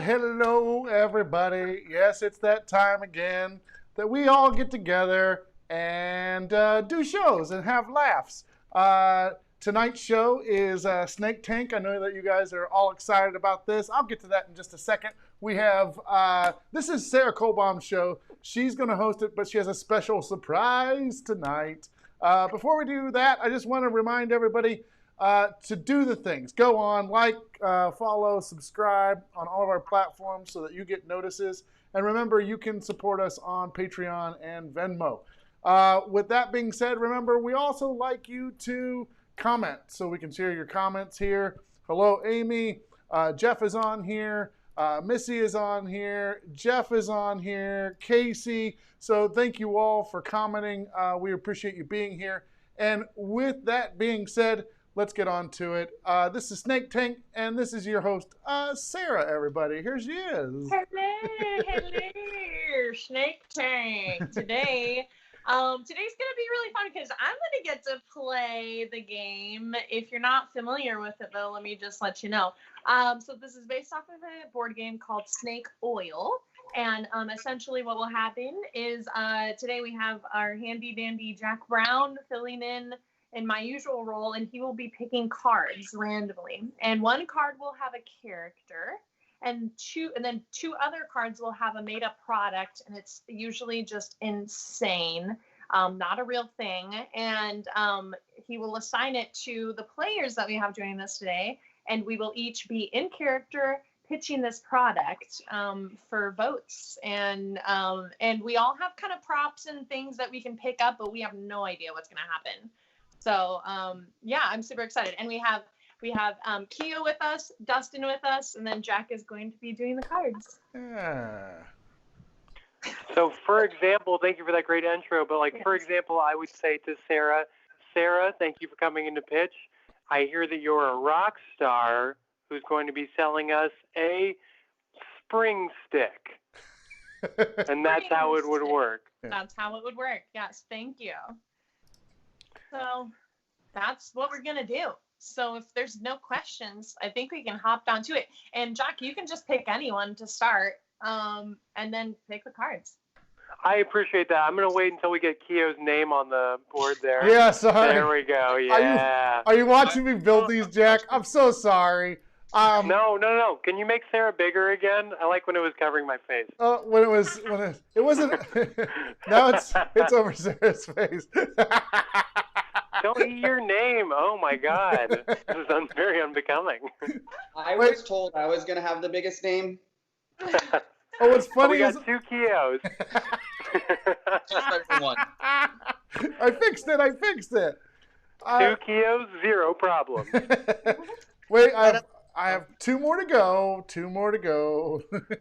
Hello, everybody. Yes, it's that time again that we all get together and do shows and have laughs. Tonight's show is Snake Tank. I know that you guys are all excited about this. I'll get to that in just a second. We have, this is Sarah Kullbom's show. She's going to host it, but she has a special surprise tonight. Before we do that, I just want to remind everybody to do the things. Go on, like, follow, subscribe on all of our platforms so that you get notices. And remember, you can support us on Patreon and Venmo. With that being said, remember, we also like you to comment so we can share your comments here. Hello, Amy. Jeff is on here. Missy is on here. Jeff is on here. Casey. So thank you all for commenting. We appreciate you being here. And with that being said, let's get on to it. This is Snake Tank, and this is your host, Sarah, everybody. Here she is. Hello, Snake Tank. Today's going to be really fun because I'm going to get to play the game. If you're not familiar with it, though, let me just let you know. So this is based off of a board game called Snake Oil. And essentially what will happen is today we have our handy-dandy Jack Brown filling in my usual role, and he will be picking cards randomly. And one card will have a character, and then two other cards will have a made-up product, and it's usually just insane, not a real thing. And he will assign it to the players that we have joining us today, and we will each be in character pitching this product for votes. And we all have kind of props and things that we can pick up, but we have no idea what's going to happen. So yeah, I'm super excited. And we have Keo with us, Dustin with us, and then Jack is going to be doing the cards. Yeah. So for example, thank you for that great intro, but for example, I would say to Sarah, thank you for coming in to pitch. I hear that you're a rock star who's going to be selling us a spring stick. And that's how it would work. That's how it would work. Yes, thank you. So that's what we're going to do. So if there's no questions, I think we can hop down to it. And Jack, you can just pick anyone to start and then pick the cards. I appreciate that. I'm going to wait until we get Keo's name on the board there. Yeah, sorry. There we go. Yeah. Are you watching me build these, Jack? I'm so sorry. No. Can you make Sarah bigger again? I like when it was covering my face. When it wasn't. Now it's over Sarah's face. Don't eat your name. Oh my God. This is very unbecoming. I was told I was going to have the biggest name. Oh, what's funny we got two Keos. Just everyone. I fixed it. Two Keos, zero problem. Wait, I have two more to go.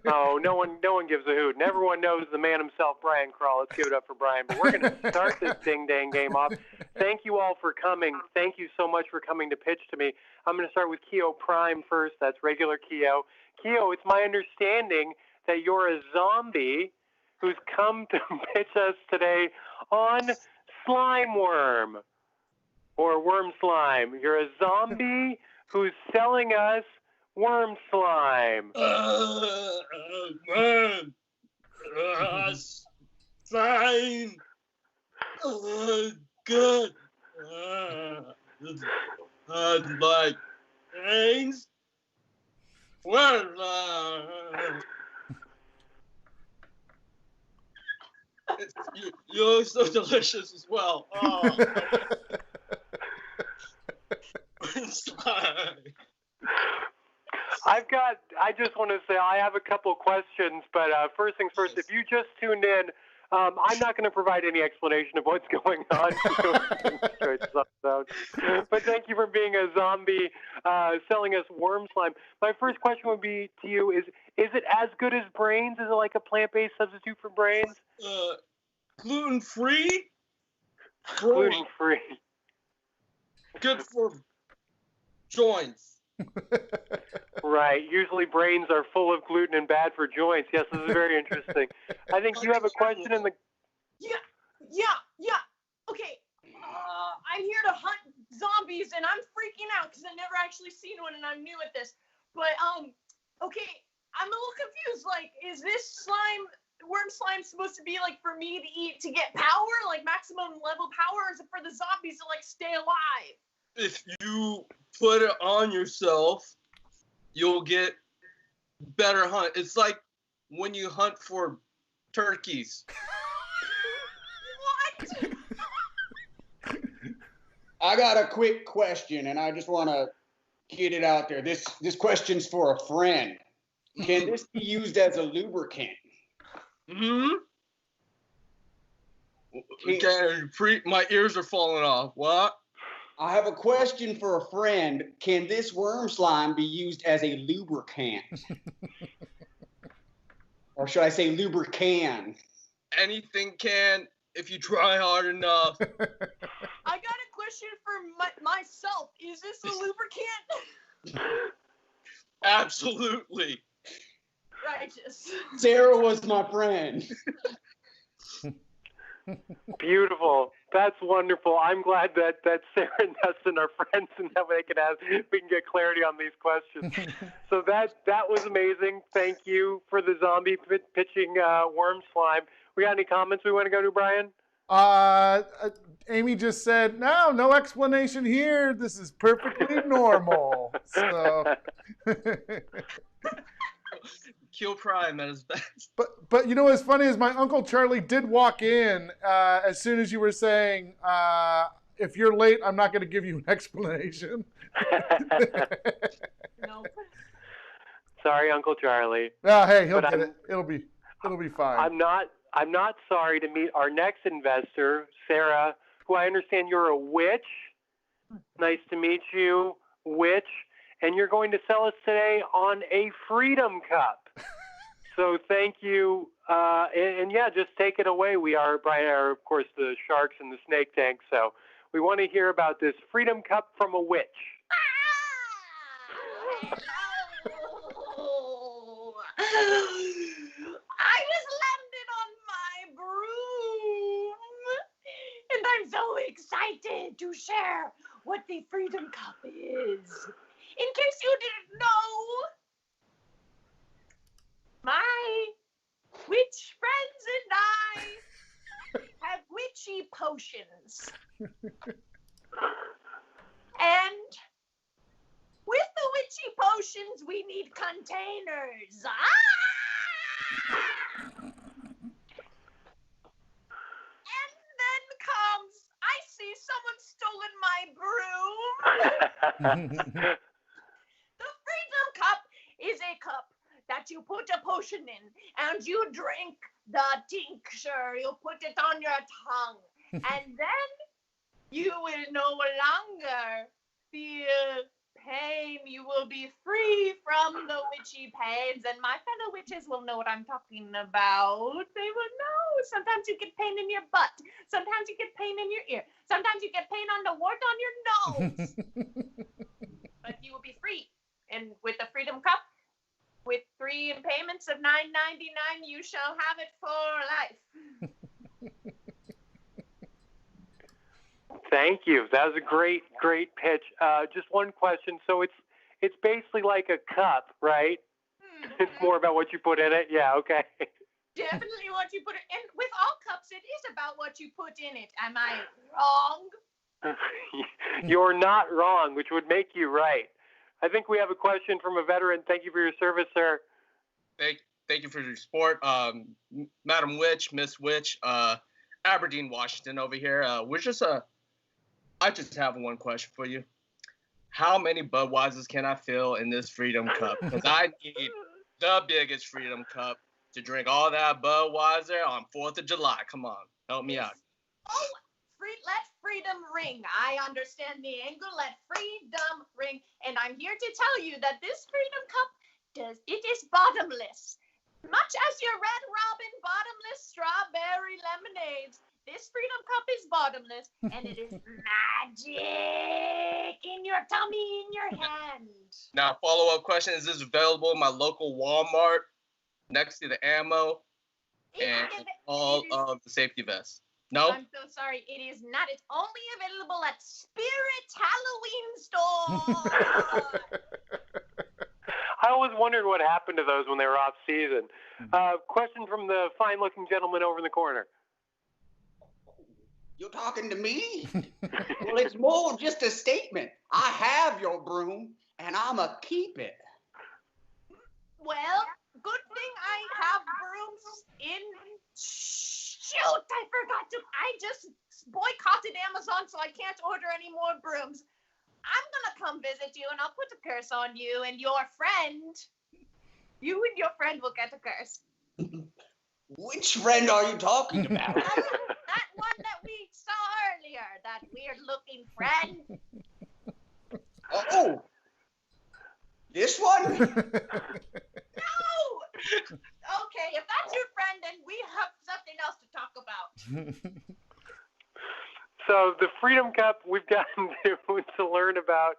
Oh, no one gives a hoot. And everyone knows the man himself, Brian Crall. Let's give it up for Brian. But we're going to start this ding-dang game off. Thank you all for coming. Thank you so much for coming to pitch to me. I'm going to start with Keo Prime first. That's regular Keo. Keo, it's my understanding that you're a zombie who's come to pitch us today on Slime Worm, or Worm Slime. You're a zombie who's selling us worm slime. Worm. Slime. Good. Like brains. Worm. You're so delicious as well. Oh. I just want to say I have a couple questions, but first things first, if you just tuned in, I'm not going to provide any explanation of what's going on. But thank you for being a zombie selling us worm slime. My first question would be to you, is it as good as brains? Is it like a plant-based substitute for brains? Gluten-free? Gluten-free. Good for joints. Right. Usually brains are full of gluten and bad for joints. Yes, this is very interesting. I think you have a question in the... Yeah. Okay. I'm here to hunt zombies, and I'm freaking out because I've never actually seen one, and I'm new at this. But, okay, I'm a little confused. Like, is this worm slime, supposed to be like for me to eat to get power, like maximum level power, or is it for the zombies to like stay alive? If you put it on yourself, you'll get better hunt. It's like when you hunt for turkeys. What? I got a quick question, and I just want to get it out there. This question's for a friend. Can this be used as a lubricant? Hmm? Okay, my ears are falling off. What? I have a question for a friend. Can this worm slime be used as a lubricant? Or should I say lubricant? Anything can if you try hard enough. I got a question for myself. Is this a lubricant? Absolutely. Righteous. Sarah was my friend. Beautiful. That's wonderful. I'm glad that Sarah and Dustin are friends, and that we can get clarity on these questions. So that was amazing. Thank you for the zombie pitching worm slime. We got any comments we want to go to, Brian? Amy just said, no explanation here. This is perfectly normal. So. Kill crime at his best. But you know what's funny is my Uncle Charlie did walk in as soon as you were saying, if you're late, I'm not going to give you an explanation. Nope. Sorry, Uncle Charlie. Oh, hey, he'll get it. It'll be fine. I'm not sorry to meet our next investor, Sarah, who I understand you're a witch. Nice to meet you, witch. And you're going to sell us today on a Freedom Cup. So thank you. And yeah, just take it away. Brian are, of course, the sharks and the snake tank. So we want to hear about this Freedom Cup from a witch. Hello. I just landed on my broom. And I'm so excited to share what the Freedom Cup is. In case you didn't know, my witch friends and I have witchy potions. And with the witchy potions, we need containers. And then comes, I see someone stolen my broom. The Freedom Cup is a cup that you put a potion in and you drink the tincture. You put it on your tongue. And then you will no longer feel pain. You will be free from the witchy pains. And my fellow witches will know what I'm talking about. They will know. Sometimes you get pain in your butt. Sometimes you get pain in your ear. Sometimes you get pain on the wart on your nose. But you will be free. And with the Freedom Cup, with 3 payments of $9.99, you shall have it for life. Thank you. That was a great pitch. Just one question. So it's basically like a cup, right? Mm-hmm. It's more about what you put in it. Yeah. Okay. Definitely what you put in. And with all cups, it is about what you put in it. Am I wrong? You're not wrong, which would make you right. I think we have a question from a veteran. Thank you for your service, sir. Thank you for your support. Madam Witch, Miss Witch, Aberdeen, Washington over here. I just have one question for you. How many Budweisers can I fill in this Freedom Cup? Because I need the biggest Freedom Cup to drink all that Budweiser on 4th of July. Come on, help me out. Oh, let freedom ring. I understand the angle. Let freedom ring. And I'm here to tell you that this Freedom Cup is bottomless. Much as your Red Robin bottomless strawberry lemonades, this Freedom Cup is bottomless, and it is magic in your tummy, in your hand. Now, follow-up question: is this available in my local Walmart next to the ammo and all of the safety vests? No? I'm so sorry. It is not. It's only available at Spirit Halloween store. I always wondered what happened to those when they were off season. Question from the fine-looking gentleman over in the corner. You're talking to me? Well, it's more just a statement. I have your broom, and I'ma keep it. Well, good thing I have brooms in. Shoot, I just boycotted Amazon, so I can't order any more brooms. I'm gonna come visit you, and I'll put a curse on you and your friend. You and your friend will get a curse. Which friend are you talking about? That one that we saw earlier, that weird-looking friend. Oh, this one? No! Okay, if that's your friend, then we have something else to talk about. So the Freedom Cup, we've gotten to learn about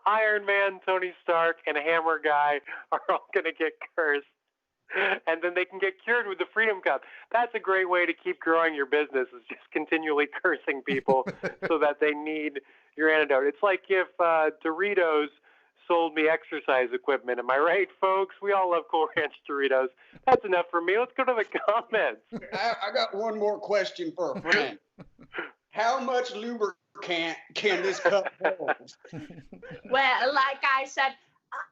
Iron Man, Tony Stark, and Hammer Guy are all going to get cursed. And then they can get cured with the Freedom Cup. That's a great way to keep growing your business, is just continually cursing people so that they need your antidote. It's like if Doritos sold me exercise equipment. Am I right, folks? We all love Cool Ranch Doritos. That's enough for me. Let's go to the comments. I got one more question for a friend. How much lubricant can this cup hold? Well, like I said,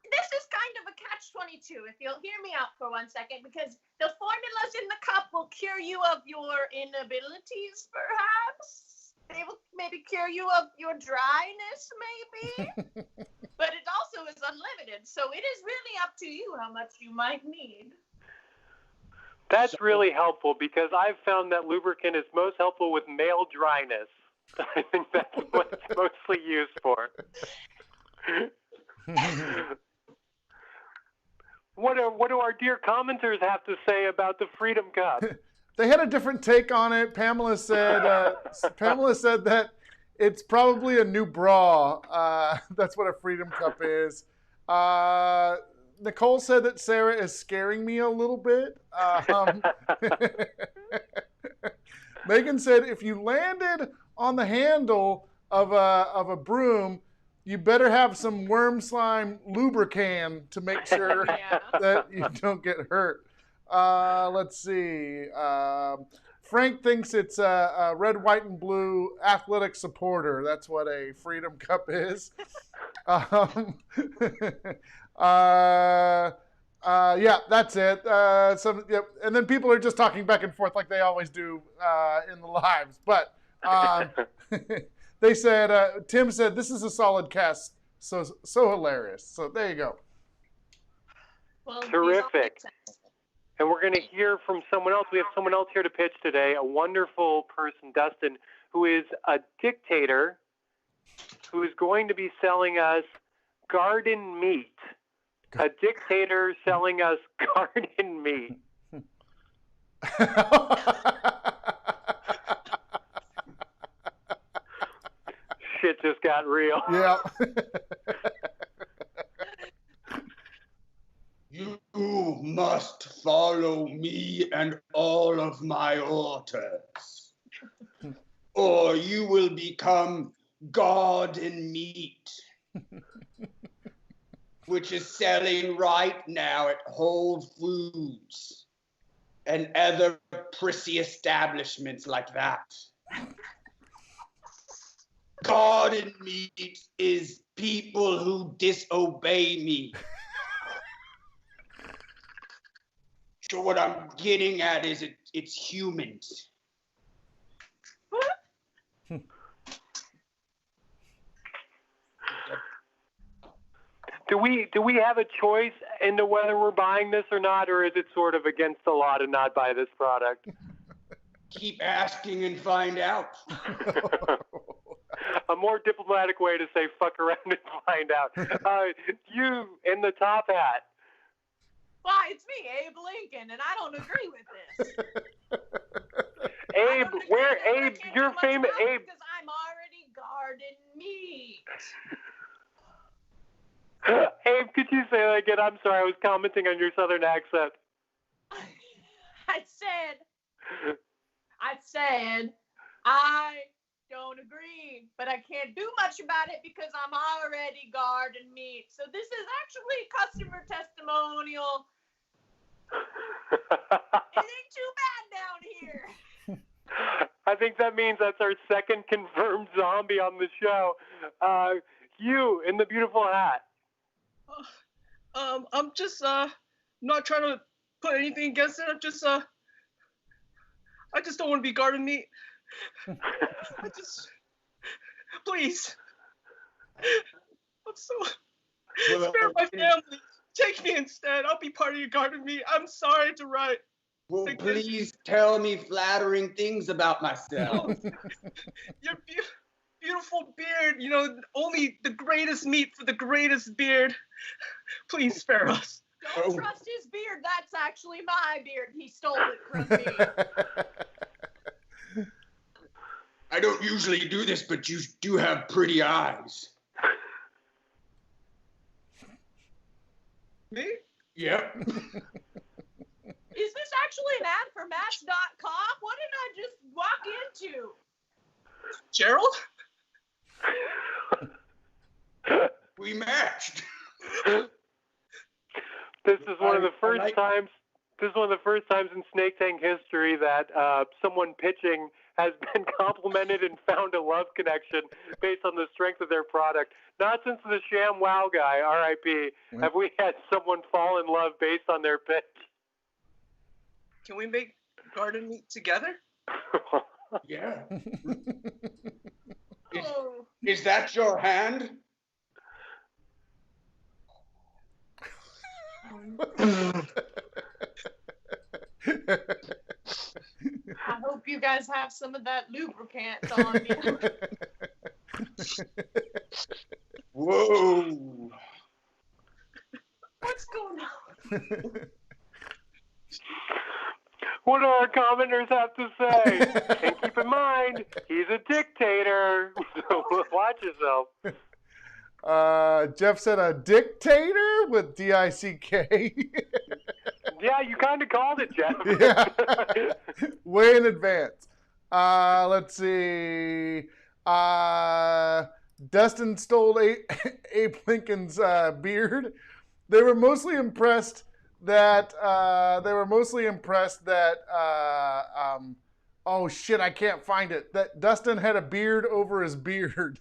this is kind of a catch-22, if you'll hear me out for 1 second, because the formulas in the cup will cure you of your inabilities, perhaps. They will maybe cure you of your dryness, maybe. But it also is unlimited, so it is really up to you how much you might need. That's really helpful, because I've found that lubricant is most helpful with male dryness. I think that's what it's mostly used for. What do our dear commenters have to say about the Freedom Cup? They had a different take on it. Pamela said that it's probably a new bra. That's what a Freedom Cup is. Nicole said that Sarah is scaring me a little bit. Megan said if you landed on the handle of a broom, you better have some worm slime lubricant to make sure that you don't get hurt. Let's see. Frank thinks it's a red, white, and blue athletic supporter. That's what a Freedom Cup is. Yeah, that's it. And then people are just talking back and forth like they always do in the lives. But they said, Tim said, this is a solid cast. So hilarious. So there you go. Well, terrific. And we're going to hear from someone else. We have someone else here to pitch today, a wonderful person, Dustin, who is a dictator who is going to be selling us garden meat. A dictator selling us garden meat. Shit just got real. Yeah. You must follow me and all of my orders, or you will become garden meat, which is selling right now at Whole Foods and other prissy establishments like that. Garden meat is people who disobey me. So what I'm getting at is it's humans. Do we have a choice into whether we're buying this or not, or is it sort of against the law to not buy this product? Keep asking and find out. A more diplomatic way to say fuck around and find out. You in the top hat. Why, it's me, Abe Lincoln, and I don't agree with this. Abe, Abe, you're famous. Abe. Because I'm already garden meat. Abe, could you say that again? I'm sorry, I was commenting on your southern accent. I said, I don't agree, but I can't do much about it because I'm already garden meat. So this is actually customer testimonial. It ain't too bad down here. I think that means that's our second confirmed zombie on the show. You in the beautiful hat. I'm just not trying to put anything against it. I just don't want to be garden meat. Please. I'm so. Spare my family. Take me instead. I'll be part of your garden meat. I'm sorry to write. Well, please tell me flattering things about myself. Your beautiful beard. You know, only the greatest meat for the greatest beard. Please spare us. Don't trust his beard. That's actually my beard. He stole it from me. I don't usually do this, but you do have pretty eyes. Me? Yep. Is this actually an ad for Match.com? What did I just walk into? Gerald? We matched. This is one of the first times. This is one of the first times in Snake Tank history that someone pitching has been complimented and found a love connection based on the strength of their product. Not since the Sham Wow guy, R.I.P., have we had someone fall in love based on their pitch. Can we make garden meat together? Yeah. Is that your hand? I hope you guys have some of that lubricant on you. Whoa. What's going on? What do our commenters have to say? And keep in mind, he's a dictator, so watch yourself. Jeff said a dictator with D-I-C-K. Yeah, you kind of called it, Jeff. Yeah. Way in advance. Let's see. Dustin stole Abe Lincoln's beard. They were mostly impressed that oh shit, I can't find it. That Dustin had a beard over his beard.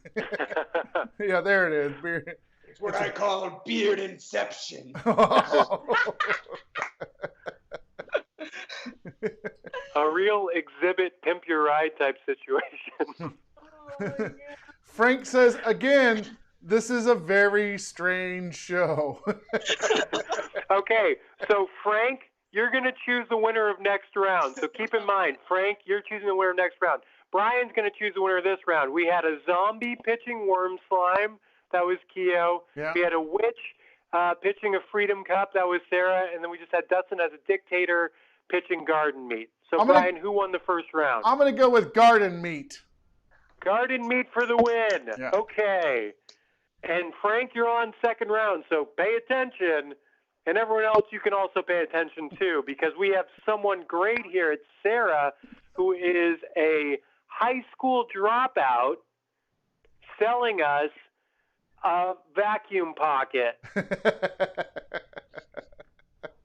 Yeah, there it is. Beard. It's what I call beard inception. A real exhibit pimp your ride type situation. Oh, Frank says again, this is a very strange show. Okay, so Frank, you're going to choose the winner of next round. So keep in mind, Frank, you're choosing the winner of next round. Brian's going to choose the winner of this round. We had a zombie pitching worm slime. That was Keo. Yeah. We had a witch pitching a freedom cup. That was Sarah. And then we just had Dustin as a dictator pitching garden meat. So, Brian, who won the first round? I'm going to go with garden meat. Garden meat for the win. Yeah. Okay. And Frank, you're on second round, so pay attention. And everyone else, you can also pay attention too, because we have someone great here. It's Sarah, who is a high school dropout selling us a vacuum pocket.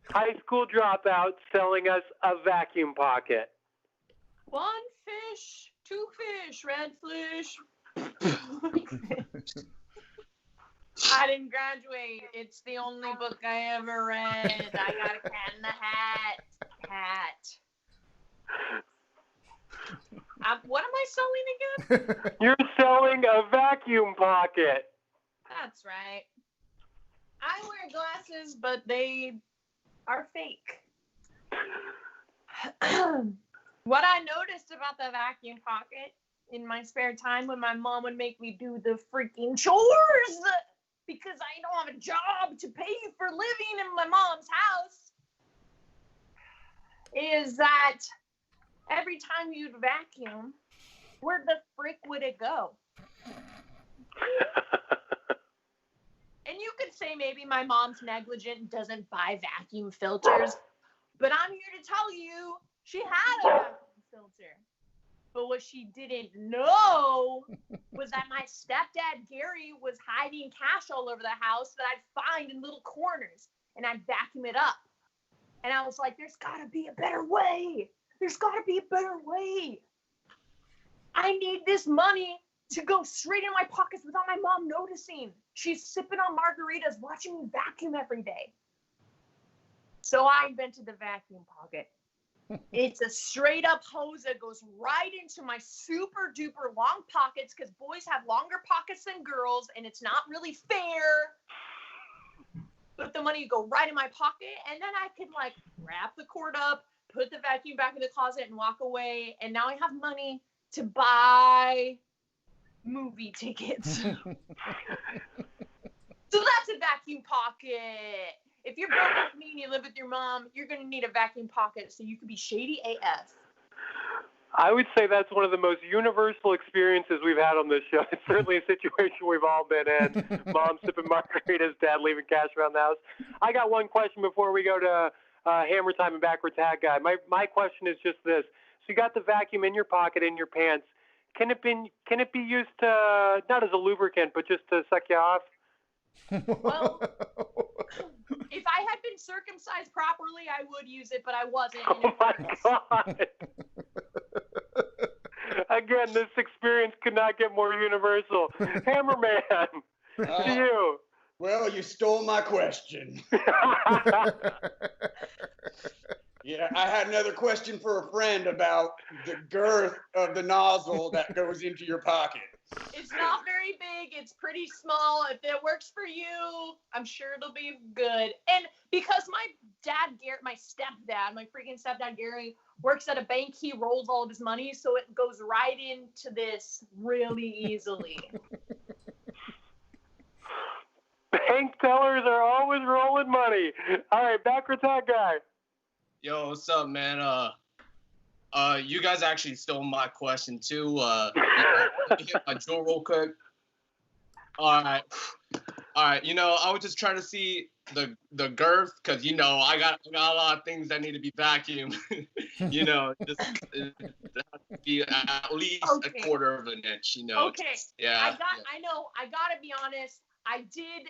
High school dropout selling us a vacuum pocket. 1 fish, 2 fish, red fish. I didn't graduate. It's the only book I ever read. I got a cat in the hat. What am I selling again? You're selling a vacuum pocket. That's right. I wear glasses, but they are fake. What I noticed about the vacuum pocket in my spare time when my mom would make me do the freaking chores because I don't have a job to pay for living in my mom's house is that every time you'd vacuum, where the frick would it go? And you could say maybe my mom's negligent and doesn't buy vacuum filters, but I'm here to tell you she had a vacuum filter. But what she didn't know was that my stepdad, Gary, was hiding cash all over the house that I'd find in little corners, and I'd vacuum it up. And I was like, there's got to be a better way. There's got to be a better way. I need this money to go straight in my pockets without my mom noticing. She's sipping on margaritas, watching me vacuum every day. So I invented the vacuum pocket. It's a straight up hose that goes right into my super duper long pockets, because boys have longer pockets than girls, and it's not really fair. But the money would go right in my pocket, and then I could like wrap the cord up, put the vacuum back in the closet, and walk away. And now I have money to buy movie tickets. So that's a vacuum pocket. If you're broke like me and you live with your mom, you're going to need a vacuum pocket so you can be shady AF. I would say that's one of the most universal experiences we've had on this show. It's certainly a situation we've all been in. Mom sipping margaritas, dad leaving cash around the house. I got one question before we go to Hammer Time and Backward Tag Guy. My question is just this. So you got the vacuum in your pocket, in your pants. Can it be used to, not as a lubricant, but just to suck you off? Well, if I had been circumcised properly, I would use it, but I wasn't. Oh my God. Again, this experience could not get more universal. Hammerman, to you. Well, you stole my question. Yeah, I had another question for a friend about the girth of the nozzle that goes into your pocket. It's not very big. It's pretty small. If it works for you, I'm sure it'll be good. And because my dad, my stepdad, my freaking stepdad, Gary, works at a bank, he rolls all of his money, so it goes right into this really easily. Bank tellers are always rolling money. All right, Backward Tag Guy. Yo, what's up, man? You guys actually stole my question too. Let me hit my drill real quick. All right. You know, I was just trying to see the girth, because you know I got a lot of things that need to be vacuumed. You know, just it has to be at least a quarter of an inch. You know. Okay. Yeah. I know. I gotta be honest. I did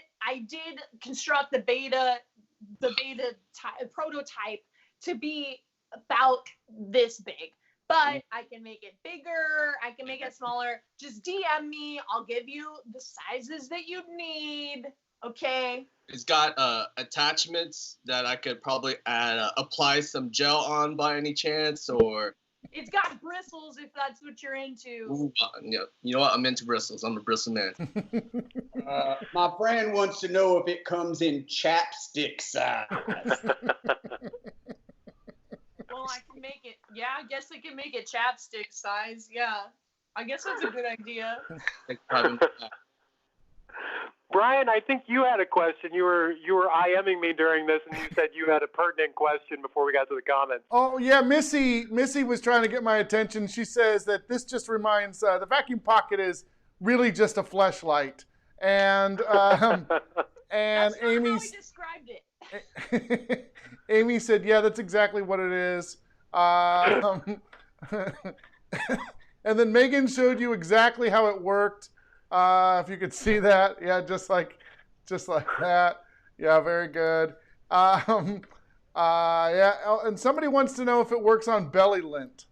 construct the beta prototype to be about this big, but I can make it bigger, I can make it smaller. Just DM me, I'll give you the sizes that you need. Okay. It's got attachments that I could probably apply some gel on by any chance, or it's got bristles if that's what you're into. Ooh, you know what? I'm into bristles. I'm a bristle man. My friend wants to know if it comes in chapstick size. Well, I can make it. Yeah, I guess I can make it chapstick size. Yeah, I guess that's a good idea. Brian, I think you had a question. You were IMing me during this, and you said you had a pertinent question before we got to the comments. Oh yeah, Missy was trying to get my attention. She says that this just reminds the vacuum pocket is really just a fleshlight, and That's not Amy how he described it. Amy said, yeah, that's exactly what it is. And then Megan showed you exactly how it worked. If you could see that. Yeah, just like that. Yeah, very good. Yeah, and somebody wants to know if it works on belly lint.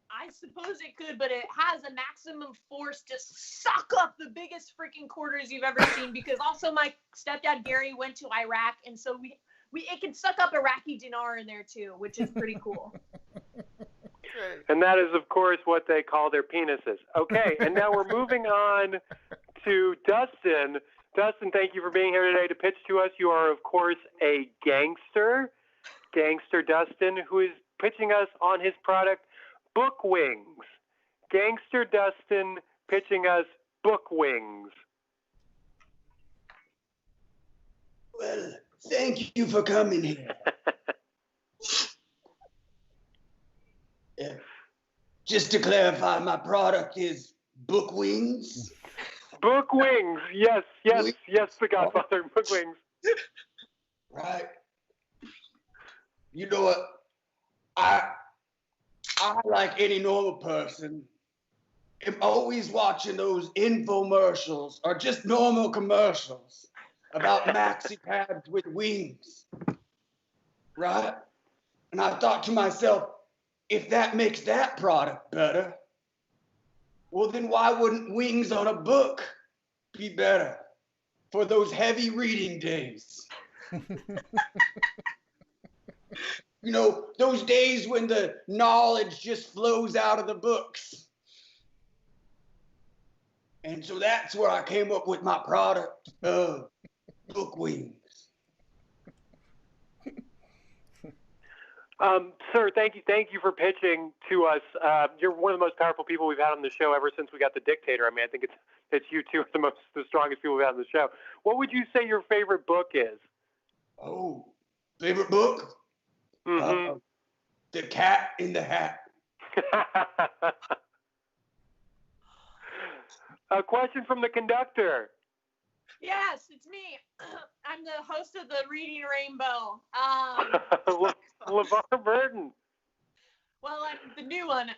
I suppose it could, but it has a maximum force to suck up the biggest freaking quarters you've ever seen, because also my stepdad Gary went to Iraq, and so it can suck up Iraqi dinar in there too, which is pretty cool. And that is, of course, what they call their penises. Okay, and now we're moving on to Dustin. Dustin, thank you for being here today to pitch to us. You are, of course, a gangster Dustin, who is pitching us on his product, Book Wings. Gangster Dustin pitching us Book Wings. Well, thank you for coming here. Just to clarify, my product is Book Wings. Book Wings. Yes, the Godfather. Book Wings. Right. You know what? I I, like any normal person, am always watching those infomercials or just normal commercials about maxi pads with wings, right? And I thought to myself, if that makes that product better, well, then why wouldn't wings on a book be better for those heavy reading days? You know, those days when the knowledge just flows out of the books. And so that's where I came up with my product of book wings. Sir, thank you for pitching to us. You're one of the most powerful people we've had on the show ever since we got the dictator. I mean, I think it's you two are the strongest people we've had on the show. What would you say your favorite book is? Oh, favorite book? Mm-hmm. The Cat in the Hat. A question from the conductor. Yes, it's me. I'm the host of the Reading Rainbow. LeVar Burton. Well, I'm the new one.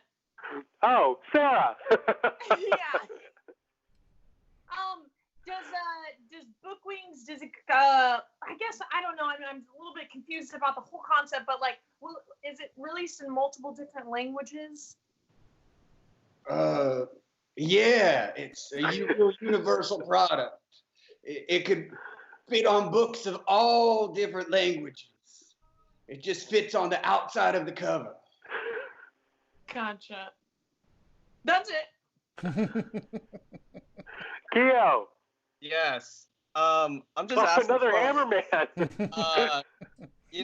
Oh, Sarah. Yeah. Does book wings? Does it? I guess I don't know. I'm a little bit confused about the whole concept, but like, is it released in multiple different languages? Yeah, it's a universal product. It could fit on books of all different languages. It just fits on the outside of the cover. Gotcha. That's it. Keo. Yes. I'm just asking another for, Hammerman.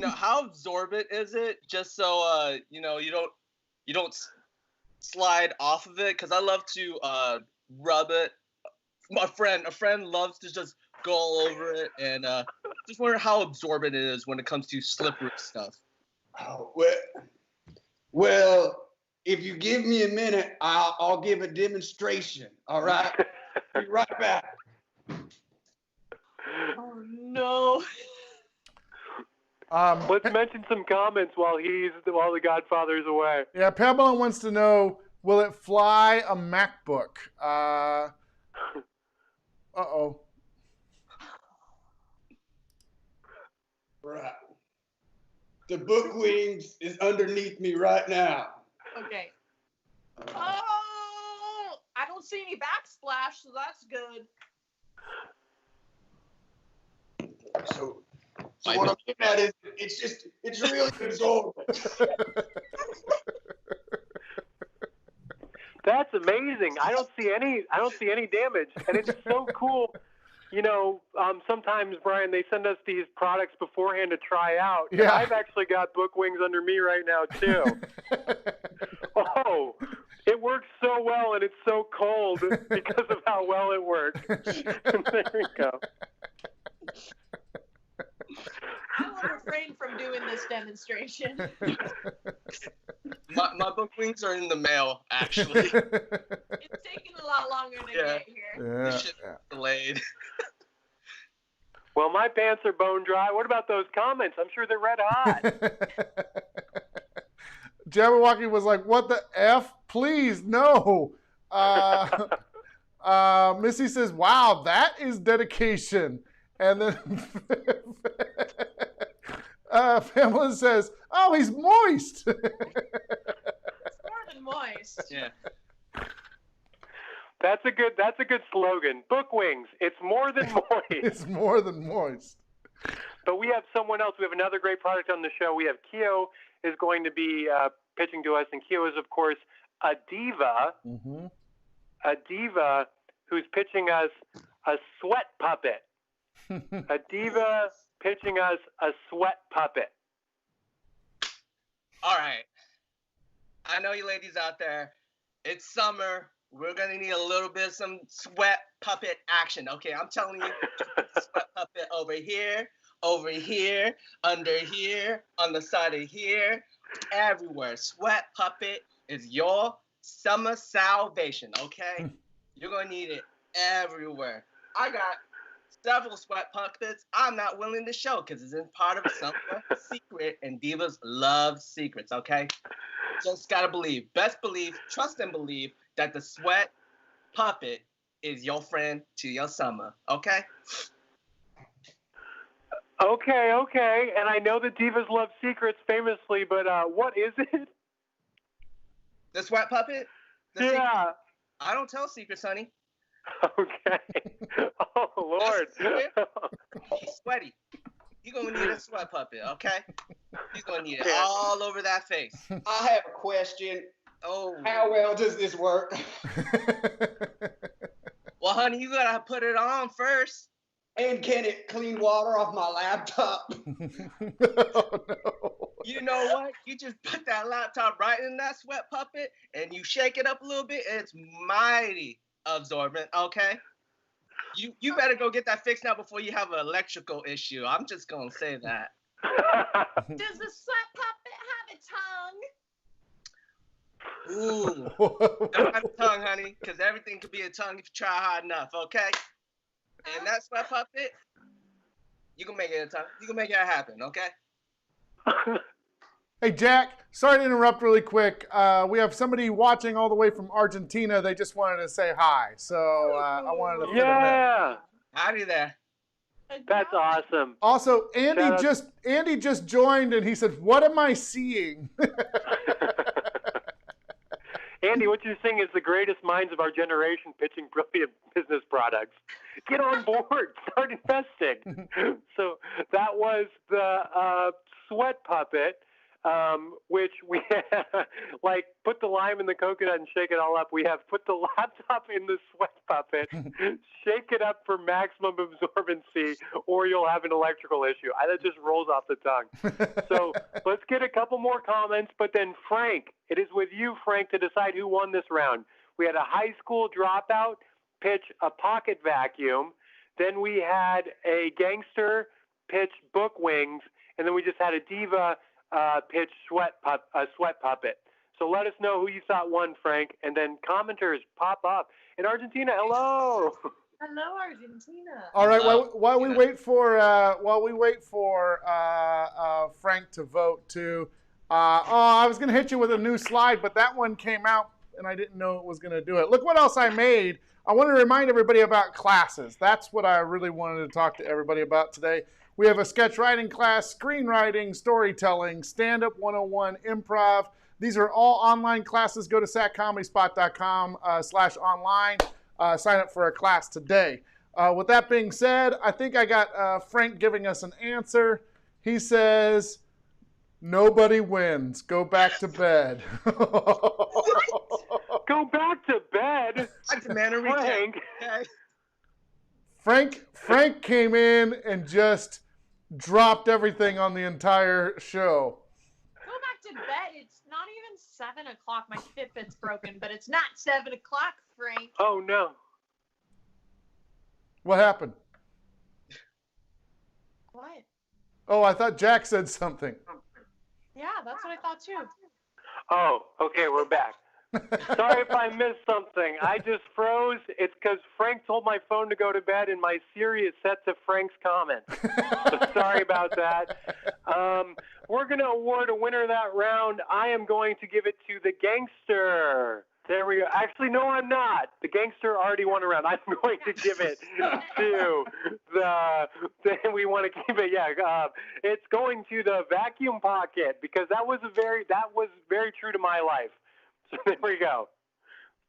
How absorbent is it? Just so you don't slide off of it, because I love to rub it. A friend loves to just go all over it, and just wonder how absorbent it is when it comes to slippery stuff. Oh, well, if you give me a minute, I'll give a demonstration. All right, be right back. Oh no. Let's mention some comments while the Godfather's away. Yeah, Pamela wants to know, will it fly a MacBook? Uh-oh. Right. The book wings is underneath me right now. Okay. Oh, I don't see any backsplash, so that's good. So what I'm getting at is it's really absorbent. That's amazing. I don't see any damage, and it's so cool. Sometimes, Brian, they send us these products beforehand to try out. Yeah. And I've actually got book wings under me right now too. Oh, it works so well, and it's so cold because of how well it works. There we go. I will refrain from doing this demonstration. My book wings are in the mail, actually. It's taking a lot longer to get here. This shit's delayed. Well, my pants are bone dry. What about those comments? I'm sure they're red hot. Jabberwocky was like, what the F? Please, no. Missy says, wow, that is dedication. And then Pamela says, oh, he's moist. It's more than moist. Yeah. That's a good slogan. Book wings. It's more than moist. It's more than moist. But we have someone else. We have another great product on the show. We have Keo is going to be pitching to us, and Keo is, of course, a diva. Mm-hmm. A diva who's pitching us a sweat puppet. A diva pitching us a sweat puppet. All right. I know you ladies out there. It's summer. We're going to need a little bit of some sweat puppet action. Okay, I'm telling you, sweat puppet over here, under here, on the side of here, everywhere. Sweat puppet is your summer salvation, okay? You're going to need it everywhere. I got several sweat puppets I'm not willing to show because it's in part of a summer secret, and divas love secrets, okay? Just gotta believe. Best believe, trust and believe that the sweat puppet is your friend to your summer. Okay? Okay. And I know that divas love secrets famously, but what is it? The sweat puppet? Yeah. Secret? I don't tell secrets, honey. Okay. Oh, Lord. He's sweaty. You're going to need a sweat puppet, okay? You're going to need it all over that face. I have a question. Oh. How well does this work? Well, honey, you got to put it on first. And can it clean water off my laptop? Oh, no. You know what? You just put that laptop right in that sweat puppet and you shake it up a little bit. It's mighty absorbent, okay? You better go get that fixed now before you have an electrical issue. I'm just going to say that. Does the sweat puppet have a tongue? Ooh. Don't have a tongue, honey, because everything could be a tongue if you try hard enough, okay? And that sweat puppet, you can make it a tongue. You can make it happen, okay? Hey, Jack, sorry to interrupt really quick. We have somebody watching all the way from Argentina. They just wanted to say hi. So I wanted to fit them in. Yeah. Howdy there. That's awesome. Also, Andy just joined and he said, "What am I seeing?" Andy, what you're saying is the greatest minds of our generation pitching brilliant business products. Get on board. Start investing. So that was the sweat puppet, which we like put the lime in the coconut and shake it all up. We have put the laptop in the sweat puppet, shake it up for maximum absorbency, or you'll have an electrical issue. That just rolls off the tongue. So let's get a couple more comments, but then Frank, it is with you, Frank, to decide who won this round. We had a high school dropout pitch a pocket vacuum. Then we had a gangster pitch book wings, and then we just had a diva pitch sweat puppet. So let us know who you thought won, Frank, and then commenters pop up. In Argentina, hello. Hello, Argentina. All right. While we wait for Frank to vote too. I was gonna hit you with a new slide, but that one came out and I didn't know it was gonna do it. Look what else I made. I want to remind everybody about classes. That's what I really wanted to talk to everybody about today. We have a sketch writing class, screenwriting, storytelling, stand-up 101, improv. These are all online classes. Go to satcomedyspot.com/online. Sign up for a class today. With that being said, I think I got Frank giving us an answer. He says, nobody wins. Go back to bed. Go back to bed? I demand a recount. Frank came in and just dropped everything on the entire show. Go back to bed. It's not even 7 o'clock. My Fitbit's broken, but it's not 7 o'clock, Frank. Oh, no. What happened? What? Oh, I thought Jack said something. Yeah, that's what I thought too. Oh, okay, we're back. Sorry if I missed something. I just froze. It's because Frank told my phone to go to bed, and my Siri is set to Frank's comments. So sorry about that. We're going to award a winner that round. I am going to give it to the gangster. There we go. Actually, no, I'm not. The gangster already won a round. I'm going to give it to we want to keep it, it's going to the vacuum pocket because that was very true to my life. So there we go.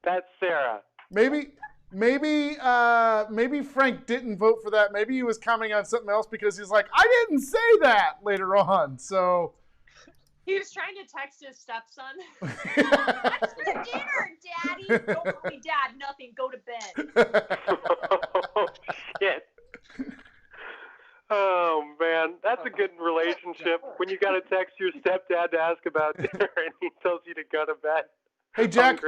That's Sarah. Maybe Frank didn't vote for that. Maybe he was commenting on something else because he's like, I didn't say that later on. So he was trying to text his stepson. What's for dinner, Daddy? Don't call me Dad. Nothing. Go to bed. Oh, shit. Oh, man. That's a good relationship when you got to text your stepdad to ask about dinner and he tells you to go to bed. Hey, Jack,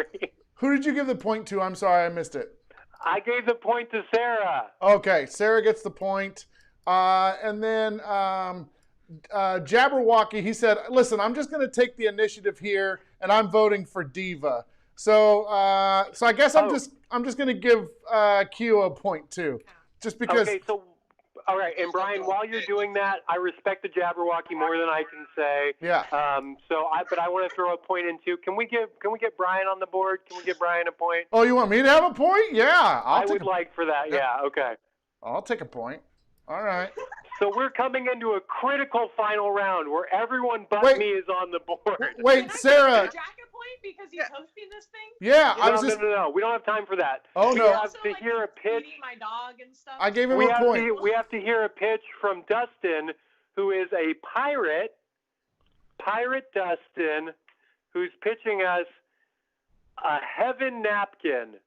who did you give the point to? I'm sorry, I missed it. I gave the point to Sarah. Okay, Sarah gets the point. And then Jabberwocky, he said, listen, I'm just going to take the initiative here, and I'm voting for Diva. So I guess I'm just going to give Q a point too, just because. Okay, so All right, and Brian, while you're doing that, I respect the Jabberwocky more than I can say. Yeah. But I want to throw a point in too. Can we get Brian on the board? Can we give Brian a point? Oh, you want me to have a point? Yeah. I would like for that. Yeah. Okay. I'll take a point. All right. So we're coming into a critical final round where everyone but me is on the board. Wait, Sarah. Can I Jack a point because he's hosting this thing? Yeah, No. We don't have time for that. Oh, we no. have to hear a pitch. My dog and stuff. I gave him a point. We have to hear a pitch from Dustin, who is a pirate. Pirate Dustin, who's pitching us a heaven napkin.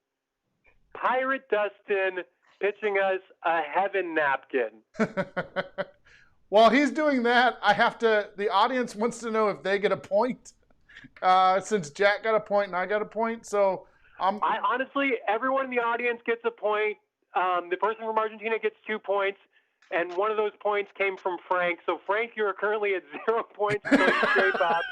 Pirate Dustin pitching us a heaven napkin. While he's doing that, the audience wants to know if they get a point. Since Jack got a point and I got a point, so I honestly, everyone in the audience gets a point. The person from Argentina gets 2 points, and one of those points came from Frank. So Frank, you are currently at 0 points. So you shape up.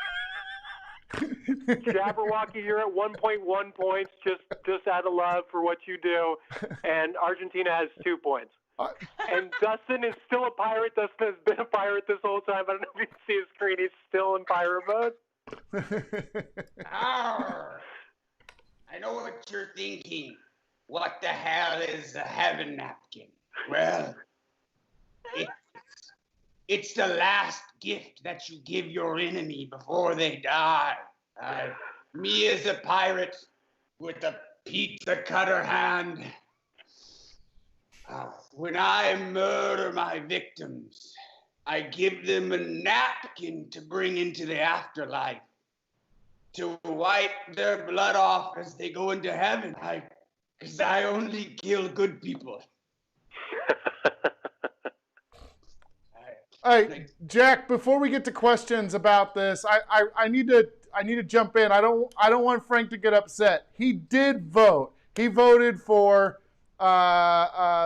Jabberwocky, you're at 1.1 points, just out of love for what you do, and Argentina has 2 points. And Dustin is still a pirate. Dustin has been a pirate this whole time. I don't know if you can see his screen. He's still in pirate mode. Arr. I know what you're thinking. What the hell is a heaven napkin? Well, it's the last gift that you give your enemy before they die. Me as a pirate with a pizza cutter hand. When I murder my victims, I give them a napkin to bring into the afterlife to wipe their blood off as they go into heaven. Because I only kill good people. All right, Jack. Before we get to questions about this, I need to jump in. I don't want Frank to get upset. He did vote. He voted for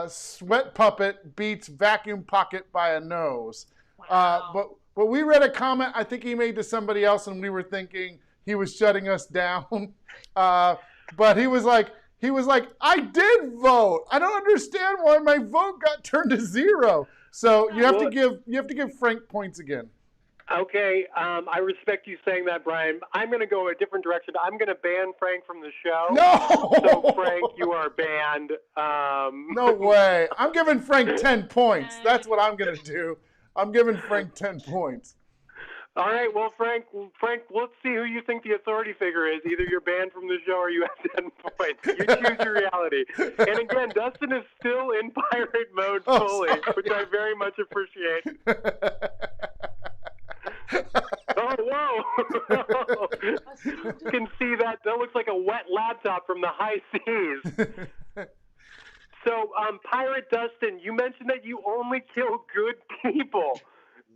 Sweat Puppet beats Vacuum Pocket by a nose. Wow. But we read a comment I think he made to somebody else, and we were thinking he was shutting us down. But he was like, I did vote. I don't understand why my vote got turned to 0. So you have to give Frank points again. Okay, I respect you saying that, Brian. I'm going to go a different direction. I'm going to ban Frank from the show. No! So, Frank, you are banned. No way. I'm giving Frank 10 points. That's what I'm going to do. I'm giving Frank 10 points. All right, well, Frank, let's see who you think the authority figure is. Either you're banned from the show or you have 10 points. You choose your reality. And again, Dustin is still in pirate mode fully, which I very much appreciate. Oh, whoa! You can see that. That looks like a wet laptop from the high seas. So, Pirate Dustin, you mentioned that you only kill good people.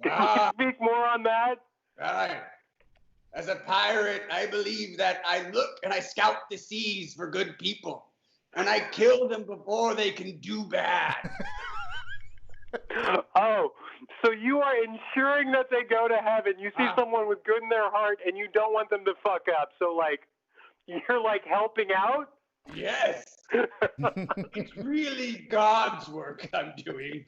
Can you speak more on that? Right. As a pirate, I believe that I look and I scout the seas for good people. And I kill them before they can do bad. Oh, so you are ensuring that they go to heaven. You see someone with good in their heart and you don't want them to fuck up. So, like, you're, like, helping out? Yes. It's really God's work I'm doing.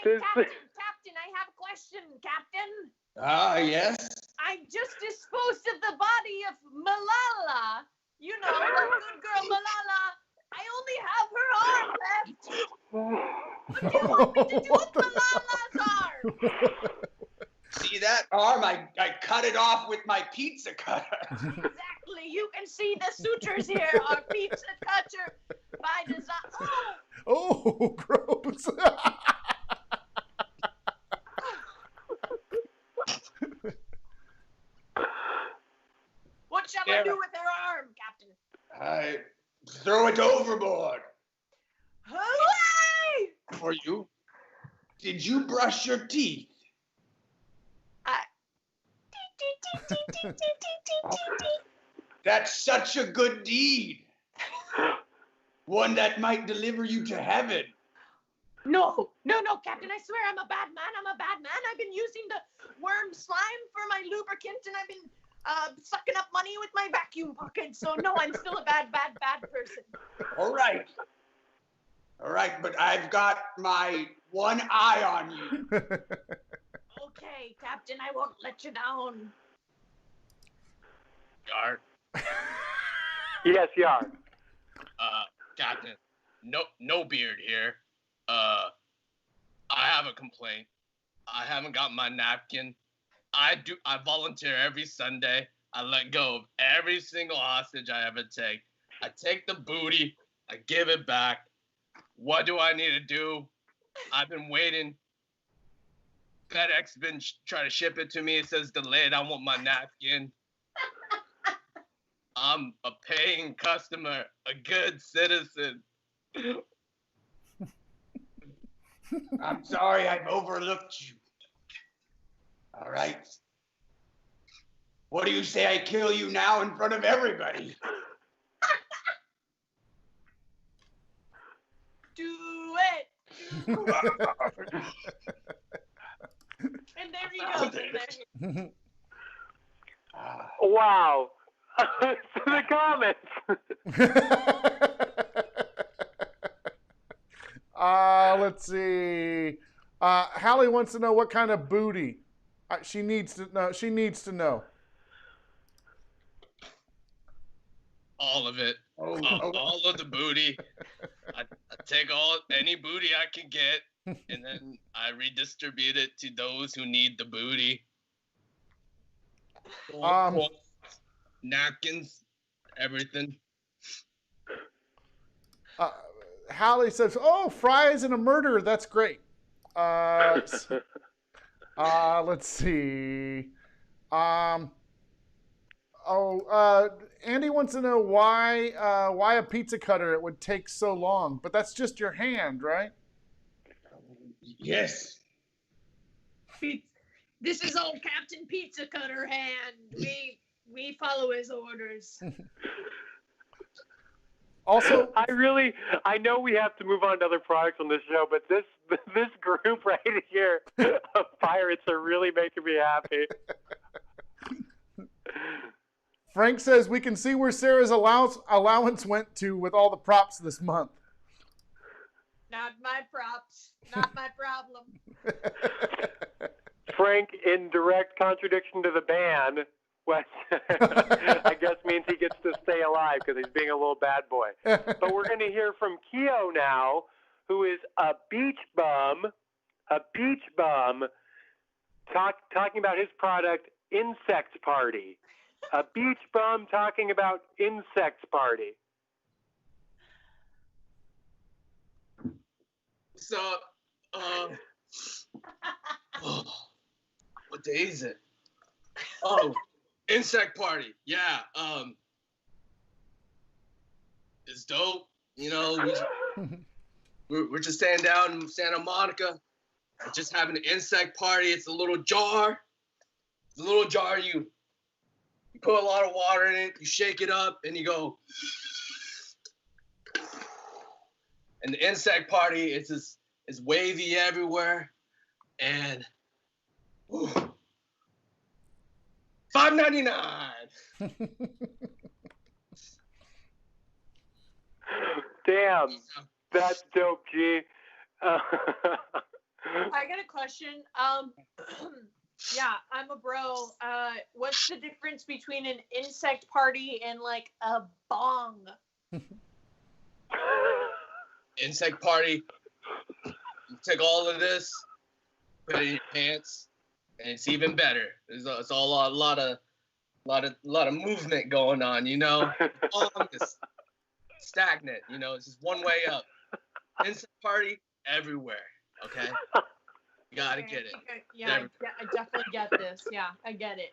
Captain, I have a question, Captain. Yes? I just disposed of the body of Malala. You know, the good girl Malala. I only have her arm left. What do you want me to do with Malala's arm? See that arm? I cut it off with my pizza cutter. Exactly. You can see the sutures here. Our pizza cutter by design. Oh, gross. What shall I do with her arm, Captain? I throw it overboard. Hooray! For you. Did you brush your teeth? That's such a good deed. One that might deliver you to heaven. No, Captain, I swear I'm a bad man. I've been using the worm slime for my lubricant, and I've been sucking up money with my vacuum pocket. So no, I'm still a bad person. All right. All right, but I've got my one eye on you. Okay, Captain, I won't let you down. Yar. Yes, you are. Captain, no beard here. I have a complaint. I haven't got my napkin. I volunteer every Sunday. I let go of every single hostage I ever take. I take the booty. I give it back. What do I need to do? I've been waiting. FedEx been trying to ship it to me. It says delayed. I want my napkin. I'm a paying customer, a good citizen. I'm sorry I've overlooked you. All right. What do you say I kill you now in front of everybody? Do it. And there he goes. And there he... Wow. To the comments. Let's see. Hallie wants to know what kind of booty. She needs to know. She needs to know. All of it. Oh, All of the booty. I take any booty I can get, and then I redistribute it to those who need the booty. Napkins, everything. Hallie says, "Oh, fries and a murder. That's great." Let's see. Andy wants to know why a pizza cutter it would take so long, but that's just your hand, right? yes. This is old Captain Pizza Cutter hand. We follow his orders. Also, I know we have to move on to other products on this show, but this group right here of pirates are really making me happy. Frank says we can see where Sarah's allowance went to with all the props this month. Not my props. Not my problem. Frank, in direct contradiction to the ban, which I guess means he gets to stay alive because he's being a little bad boy. But we're going to hear from Keo now, who is a beach bum, talking about his product, Insect Party. A beach bum talking about Insect Party. What's up? What day is it? Oh, Insect Party. Yeah. It's dope. You know, we're just staying down in Santa Monica. We're just having an insect party. It's a little jar. You put a lot of water in it. You shake it up, and you go. And the insect party, it's wavy everywhere, and $5.99. Damn, that's dope, G. I got a question. Yeah, I'm a bro. What's the difference between an insect party and like a bong? Insect party. You take all of this, put it in your pants, and it's even better. It's all a lot of movement going on, you know. Bong is stagnant, you know. It's just one way up. Insect party everywhere. Okay. You gotta get it. Yeah, I definitely get this. Yeah, I get it.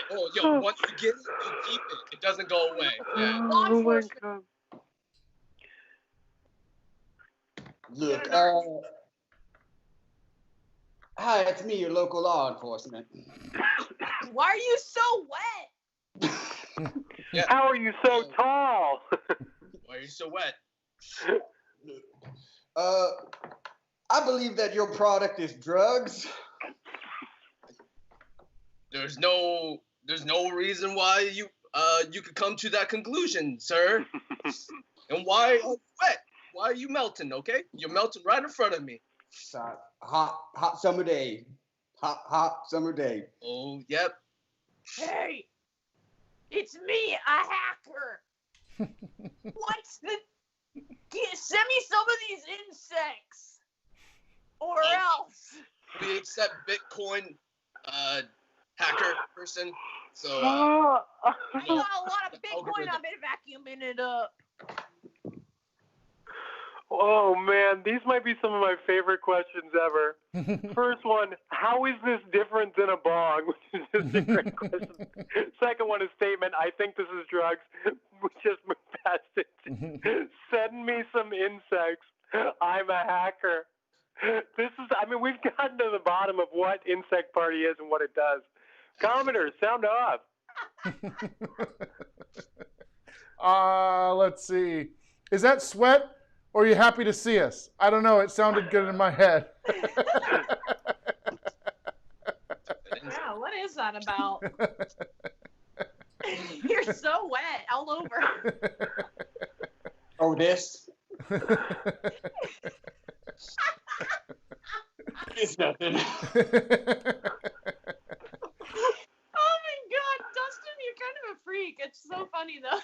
Once you get it, you keep it. It doesn't go away. Yeah. Law enforcement. Look, hi, it's me, your local law enforcement. Why are you so wet? Yeah. How are you so tall? Why are you so wet? I believe that your product is drugs. There's no reason why you could come to that conclusion, sir. And why are you wet? Why are you melting, okay? You're melting right in front of me. It's a hot summer day. Hot summer day. Oh, yep. Hey, it's me, a hacker. What's the? Send me some of these insects, or else. We accept Bitcoin, hacker person. So, I got a lot of Bitcoin. I've been vacuuming it up. Oh man, these might be some of my favorite questions ever. First one, how is this different than a bong? Which is just a great question. Second one is statement, I think this is drugs. We just moved past it. Send me some insects. I'm a hacker. We've gotten to the bottom of what Insect Party is and what it does. Commenters, sound off. Let's see. Is that sweat? Or are you happy to see us? I don't know. It sounded good in my head. Yeah, what is that about? You're so wet all over. Oh, this? It's nothing. Oh my God, Dustin, you're kind of a freak. It's so funny though.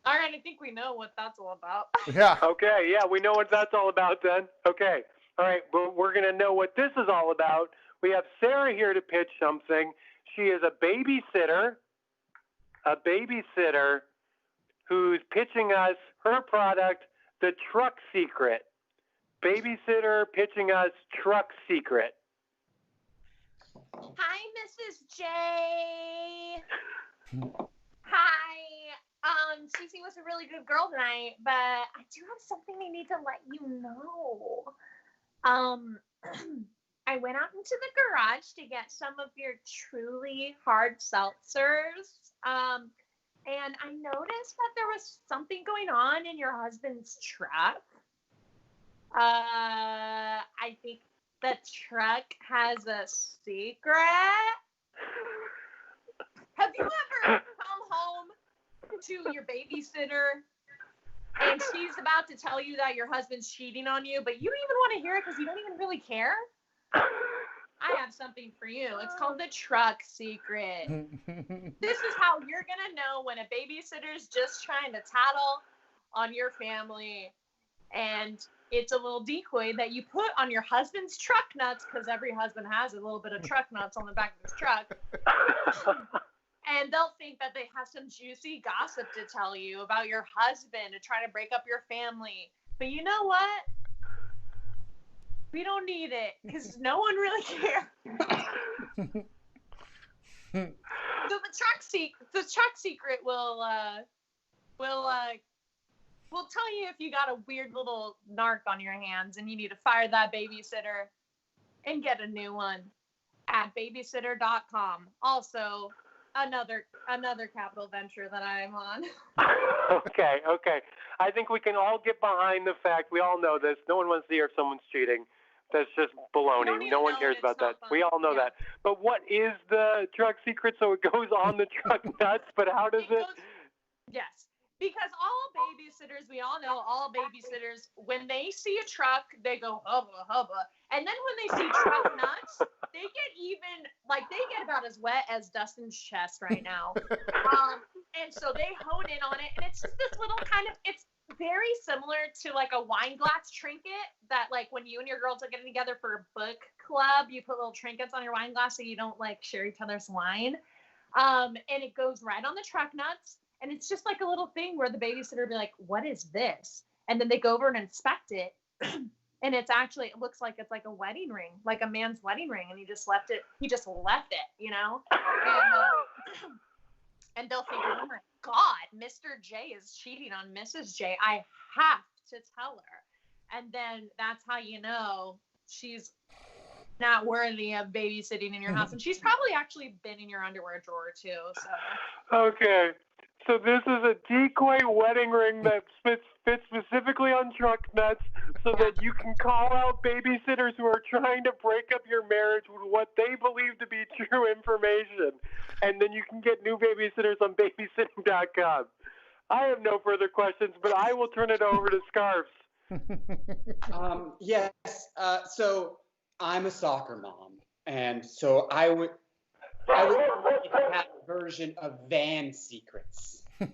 All right, I think we know what that's all about. Yeah. Okay, yeah, we know what that's all about then. Okay, all right, but we're going to know what this is all about. We have Sarah here to pitch something. She is a babysitter who's pitching us her product, the Truck Secret. Babysitter pitching us Truck Secret. Hi, Mrs. J. Hi. Cece was a really good girl tonight, but I do have something I need to let you know. I went out into the garage to get some of your truly hard seltzers. And I noticed that there was something going on in your husband's truck. I think the truck has a secret. Have you ever come home to your babysitter and she's about to tell you that your husband's cheating on you, but you don't even want to hear it because you don't even really care? I have something for you. It's called the Truck Secret. This is how you're going to know when a babysitter's just trying to tattle on your family. And it's a little decoy that you put on your husband's truck nuts, because every husband has a little bit of truck nuts on the back of his truck. And they'll think that they have some juicy gossip to tell you about your husband to try to break up your family. But you know what? We don't need it because no one really cares. So the truck secret will tell you if you got a weird little narc on your hands and you need to fire that babysitter and get a new one at babysitter.com. Also, another capital venture that I'm on. Okay. I think we can all get behind the fact, we all know this, no one wants to hear if someone's cheating. That's just baloney. No one cares about that. We all know that. But what is the truck secret? So it goes on the truck nuts, but how does it? Yes. Because we all know all babysitters, when they see a truck, they go hubba hubba. And then when they see truck nuts, they get about as wet as Dustin's chest right now. And so they hone in on it. And it's just this little it's very similar to like a wine glass trinket that like when you and your girls are getting together for a book club, you put little trinkets on your wine glass so you don't like share each other's wine. And it goes right on the truck nuts. And it's just like a little thing where the babysitter will be like, what is this? And then they go over and inspect it. And it looks like it's like a wedding ring, like a man's wedding ring. And he just left it, you know? And they'll think, oh my God, Mr. J is cheating on Mrs. J. I have to tell her. And then that's how you know she's not worthy of babysitting in your house. And she's probably actually been in your underwear drawer too. So. Okay. So this is a decoy wedding ring that fits specifically on truck nuts so that you can call out babysitters who are trying to break up your marriage with what they believe to be true information. And then you can get new babysitters on babysitting.com. I have no further questions, but I will turn it over to Scarves. Yes. So I'm a soccer mom, and so I would like that version of Van Secrets. Yes.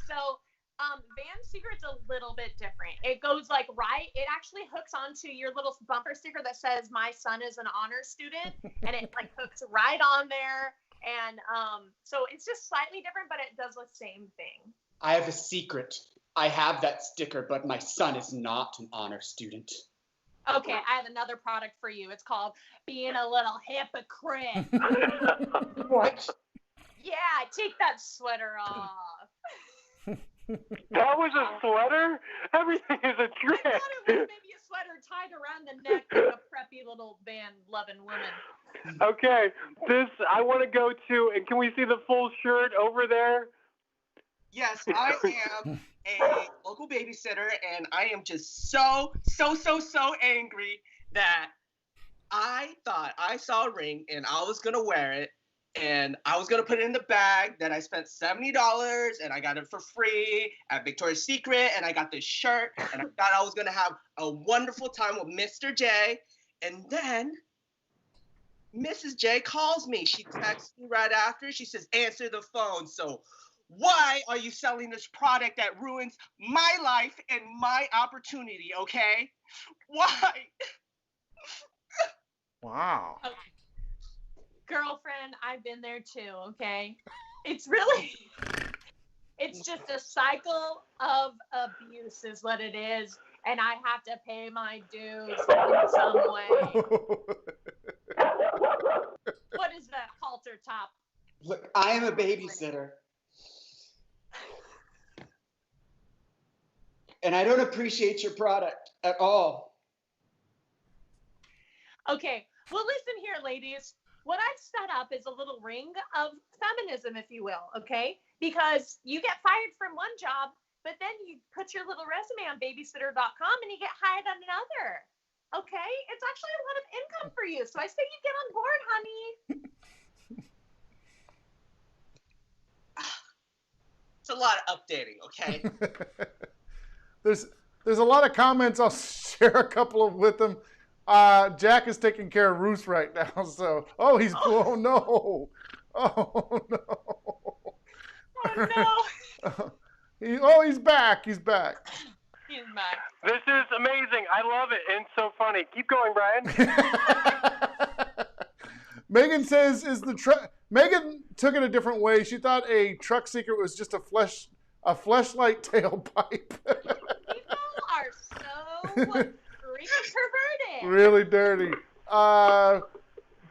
So Van Secret's a little bit different. It goes like it actually hooks onto your little bumper sticker that says "My son is an honor student," and it like hooks right on there. And so it's just slightly different, but it does the same thing. I have a secret. I have that sticker, but my son is not an honor student. Okay, I have another product for you. It's called Being a Little Hypocrite. What? Yeah, take that sweater off. That was a sweater? Everything is a I trick. thought it was maybe a sweater tied around the neck like a preppy little band-loving woman. Okay, this I want to go to, and can we see the full shirt over there? Yes, I am a local babysitter, and I am just so angry that I thought I saw a ring and I was gonna wear it, and I was gonna put it in the bag that I spent $70 and I got it for free at Victoria's Secret, and I got this shirt, and I thought I was gonna have a wonderful time with Mr. J, and then Mrs. J calls me. She texts me right after. She says, "Answer the phone." So why are you selling this product that ruins my life and my opportunity, okay? Why? Wow. Okay. Girlfriend, I've been there too, okay? It's just a cycle of abuse is what it is, and I have to pay my dues in some way. What is that halter top? Look, I am a babysitter. And I don't appreciate your product at all. Okay, well, listen here, ladies. What I've set up is a little ring of feminism, if you will, okay? Because you get fired from one job, but then you put your little resume on babysitter.com and you get hired on another. Okay? It's actually a lot of income for you. So I say you get on board, honey. It's a lot of updating, okay? There's a lot of comments. I'll share a couple of with them. Jack is taking care of Ruth right now. So, oh no. Oh no. Oh no. He's back. He's back. He's back. This is amazing. I love it, and so funny. Keep going, Brian. Megan says, Megan took it a different way. She thought a truck secret was just a fleshlight tailpipe. People are so freaking perverted. Really dirty.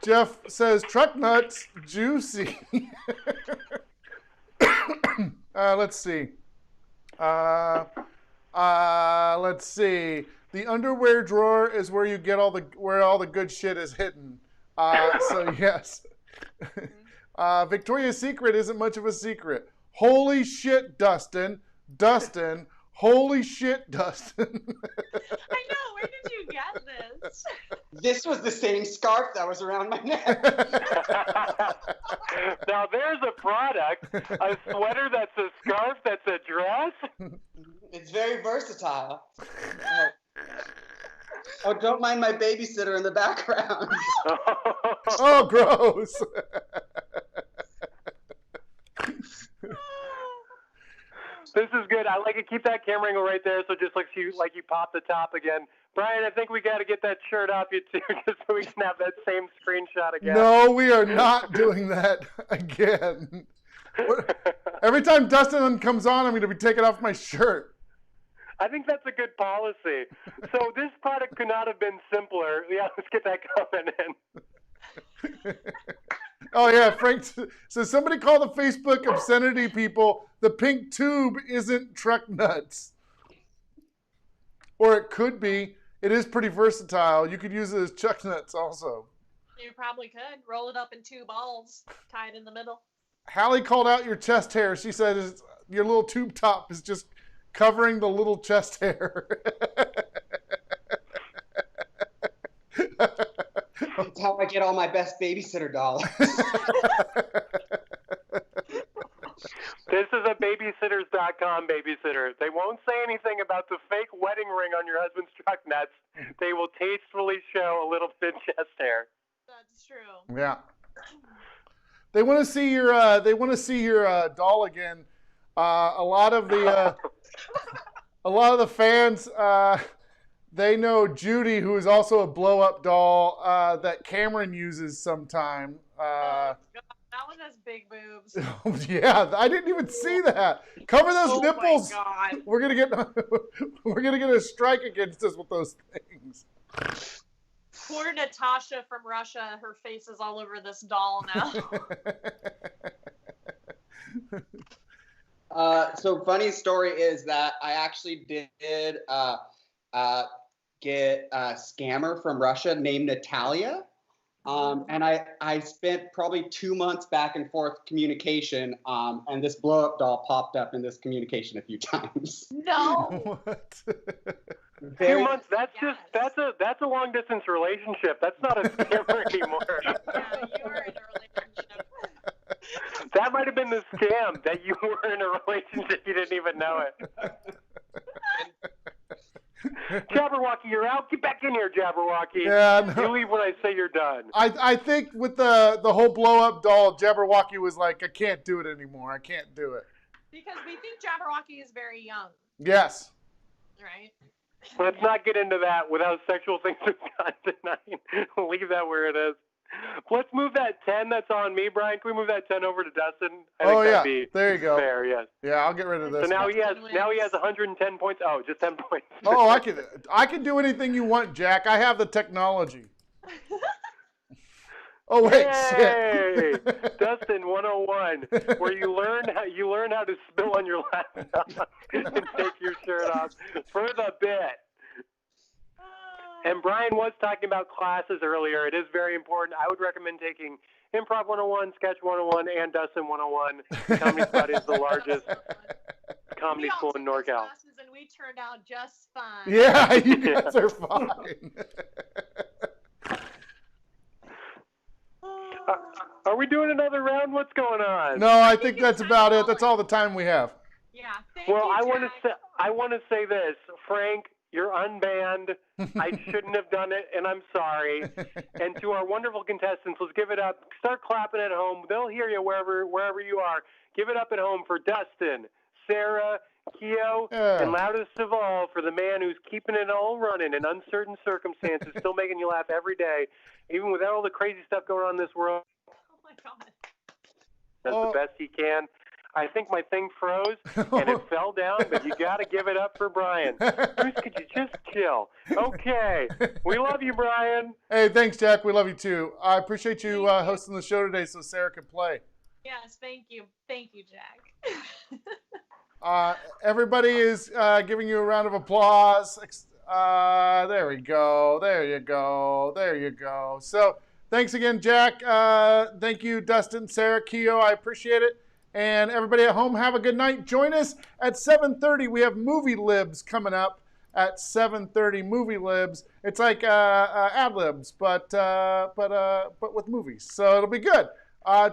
Jeff says, truck nuts, juicy. Let's see. Let's see. The underwear drawer is where you get where all the good shit is hidden. So yes. Victoria's Secret isn't much of a secret. Holy shit, Dustin. Dustin. Holy shit, Dustin. I know. Where did you get this? This was the same scarf that was around my neck. Now there's a product. A sweater that's a scarf that's a dress. It's very versatile. Oh, don't mind my babysitter in the background. Oh, gross. This is good. I like it. Keep that camera angle right there, so just like you pop the top again. Brian, I think we got to get that shirt off you too, just so we can have that same screenshot again. No, we are not doing that again. Every time Dustin comes on, I'm going to be taking off my shirt. I think that's a good policy. So this product could not have been simpler. Yeah, let's get that comment in. Oh, yeah, Frank says, somebody call the Facebook obscenity people. The pink tube isn't truck nuts. Or it could be. It is pretty versatile. You could use it as chuck nuts also. You probably could. Roll it up in 2 balls, tie it in the middle. Hallie called out your chest hair. She said your little tube top is just covering the little chest hair. That's how I get all my best babysitter dollars. This is a babysitters.com babysitter. They won't say anything about the fake wedding ring on your husband's truck nuts. They will tastefully show a little thin chest hair. That's true. Yeah. They want to see your doll again. A lot of the fans they know Judy, who is also a blow up doll that Cameron uses sometime. God, that one has big boobs. Yeah, I didn't even see that. Cover those nipples. My God. We're gonna get a strike against us with those things. Poor Natasha from Russia. Her face is all over this doll now. So funny story is that I actually did get a scammer from Russia named Natalia. And I spent probably 2 months back and forth communication, and this blow-up doll popped up in this communication a few times. No. What? 2 months, that's a long distance relationship. That's not a scammer anymore. Yeah, you are in a relationship. That might have been the scam, that you were in a relationship, you didn't even know it. Jabberwocky, you're out. Get back in here, Jabberwocky. Yeah, no. You leave when I say you're done. I think with the whole blow up doll, Jabberwocky was like, I can't do it anymore. I can't do it. Because we think Jabberwocky is very young, Yes. right? Let's not get into that without sexual things of God tonight. Leave that where it is. Let's move that 10 that's on me, Brian. Can we move that 10 over to Dustin? I think that'd be there you go. fair, yes. Yeah, I'll get rid of this. So now one. he has 110 points. Oh, just 10 points. Oh, I can do anything you want, Jack. I have the technology. Oh wait, Yay! shit. Dustin 101, where you learn how to spill on your laptop and take your shirt off for the bit. And Brian was talking about classes earlier. It is very important. I would recommend taking Improv 101, Sketch 101, and Dustin 101. Comedy Spot is the largest comedy school in NorCal. Classes and we turned out just fine. Yeah, you guys are fine. Are we doing another round? What's going on? No, I think that's about it. That's all the time we have. Yeah. Thank Well, you, I want to say this, Frank. You're unbanned. I shouldn't have done it, and I'm sorry. And to our wonderful contestants, let's give it up. Start clapping at home. They'll hear you wherever you are. Give it up at home for Dustin, Sarah, Keo, and loudest of all for the man who's keeping it all running in uncertain circumstances, still making you laugh every day, even with all the crazy stuff going on in this world. Oh my God. Does the best he can. I think my thing froze and it fell down, but you got to give it up for Brian. Bruce, could you just chill? Okay. We love you, Brian. Hey, thanks, Jack. We love you too. I appreciate you hosting the show today so Sarah could play. Yes, thank you. Thank you, Jack. Everybody is giving you a round of applause. There we go. There you go. There you go. So thanks again, Jack. Thank you, Dustin, Sarah, Keo. I appreciate it. And everybody at home, have a good night. Join us at 7:30. We have Movie Libs coming up at 7:30. Movie Libs. It's like ad libs, but with movies. So it'll be good.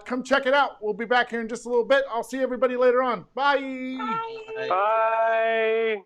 Come check it out. We'll be back here in just a little bit. I'll see everybody later on. Bye. Bye. Bye.